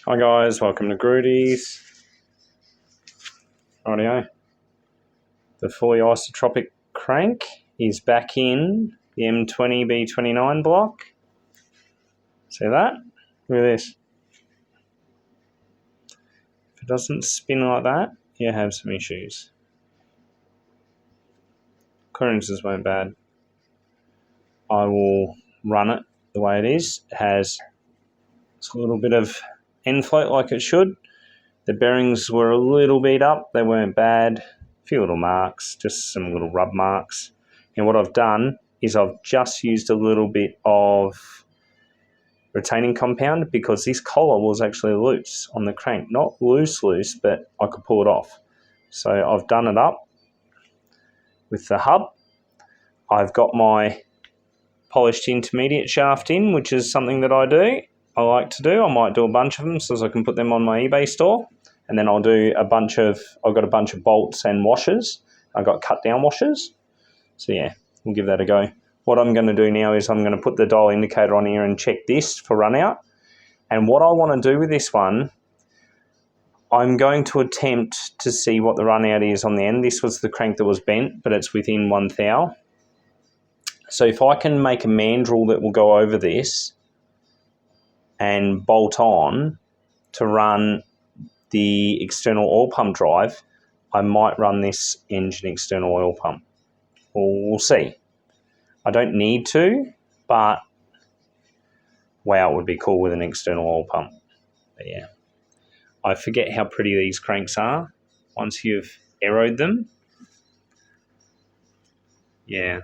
Hi guys, welcome to Grudy's. Rightio. The fully isotropic crank is back in the M20b29 block. See that? Look at this. If it doesn't spin like that, you have some issues. Clearances weren't bad. I will run it the way it is. It has a little bit of end float like it should. The bearings were a little beat up. They weren't bad. A few little marks, just some little rub marks. And what I've done is I've just used a little bit of retaining compound because this collar was actually loose on the crank. Not loose, but I could pull it off. So I've done it up with the hub. I've got my polished intermediate shaft in, which is something that I like to do. I might do a bunch of them so I can put them on my eBay store. And then I've got a bunch of bolts and washers. I've got cut down washers. So yeah, we'll give that a go. What I'm going to do now is I'm going to put the dial indicator on here and check this for run out. And what I want to do with this one, I'm going to attempt to see what the run out is on the end. This was the crank that was bent, but it's within 1 thou. So if I can make a mandrel that will go over this and bolt on to run the external oil pump drive, I might run this engine external oil pump. We'll see. I don't need to, but wow, it would be cool with an external oil pump. But yeah, I forget how pretty these cranks are once you've aeroed them. Yeah,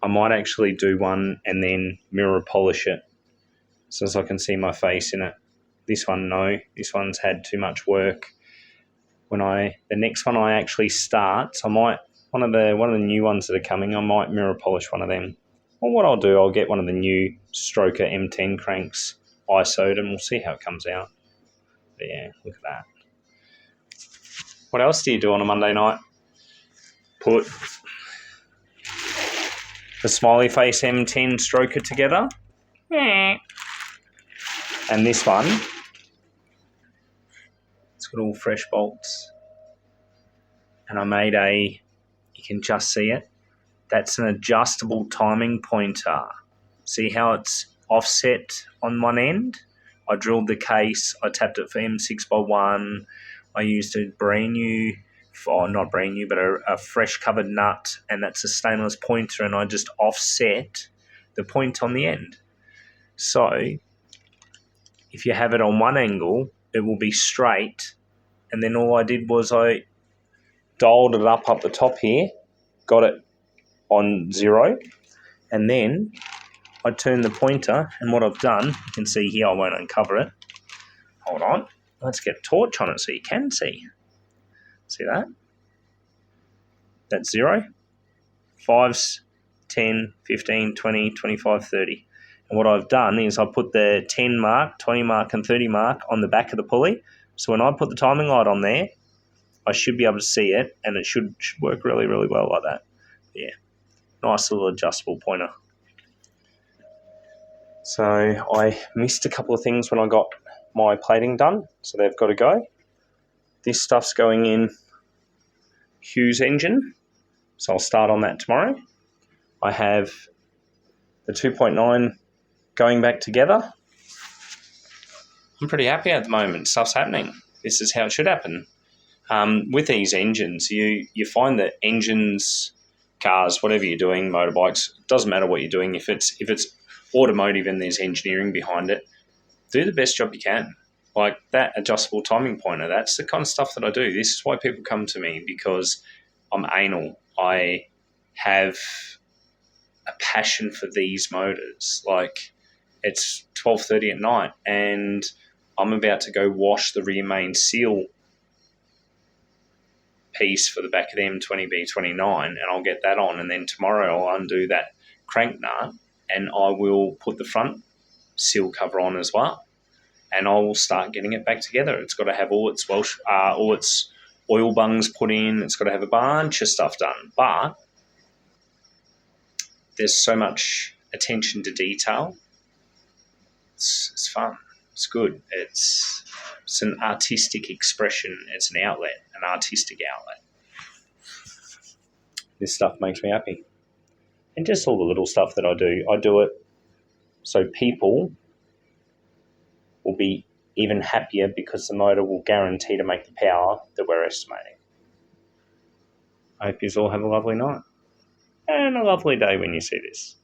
I might actually do one and then mirror polish it so as I can see my face in it. This one, no. This one's had too much work. The next one I actually start, I might, one of the new ones that are coming, I might mirror polish one of them. Or what I'll do, I'll get one of the new Stroker M10 cranks ISO'd and we'll see how it comes out. But yeah, look at that. What else do you do on a Monday night? Put the smiley face M10 Stroker together. And this one, it's got all fresh bolts. And I made you can just see it. That's an adjustable timing pointer. See how it's offset on one end? I drilled the case, I tapped it for M6x1. I used a a fresh covered nut, and that's a stainless pointer, and I just offset the point on the end. So if you have it on one angle, it will be straight, and then all I did was I dialed it up the top here, got it on 0, and then I turned the pointer, and what I've done, you can see here, I won't uncover it. Hold on. Let's get a torch on it so you can see. See that? That's 0, 5s, 10, 15, 20, 25, 30. And what I've done is I put the 10 mark, 20 mark, and 30 mark on the back of the pulley. So when I put the timing light on there, I should be able to see it, and it should work really, really well like that. Yeah, nice little adjustable pointer. So I missed a couple of things when I got my plating done, so they've got to go. This stuff's going in Hugh's engine, so I'll start on that tomorrow. I have the 2.9 going back together. I'm pretty happy at the moment. Stuff's happening. This is how it should happen. With these engines, you find that engines, cars, whatever you're doing, motorbikes, doesn't matter what you're doing. If it's automotive and there's engineering behind it, do the best job you can. Like that adjustable timing pointer, that's the kind of stuff that I do. This is why people come to me, because I'm anal. I have a passion for these motors. Like, it's 12:30 at night and I'm about to go wash the rear main seal piece for the back of the M20b29, and I'll get that on, and then tomorrow I'll undo that crank nut and I will put the front seal cover on as well, and I will start getting it back together. It's got to have all its oil bungs put in. It's got to have a bunch of stuff done, but there's so much attention to detail. It's fun. It's good. It's an artistic expression. It's an outlet, an artistic outlet. This stuff makes me happy. And just all the little stuff that I do it so people will be even happier because the motor will guarantee to make the power that we're estimating. I hope you all have a lovely night and a lovely day when you see this.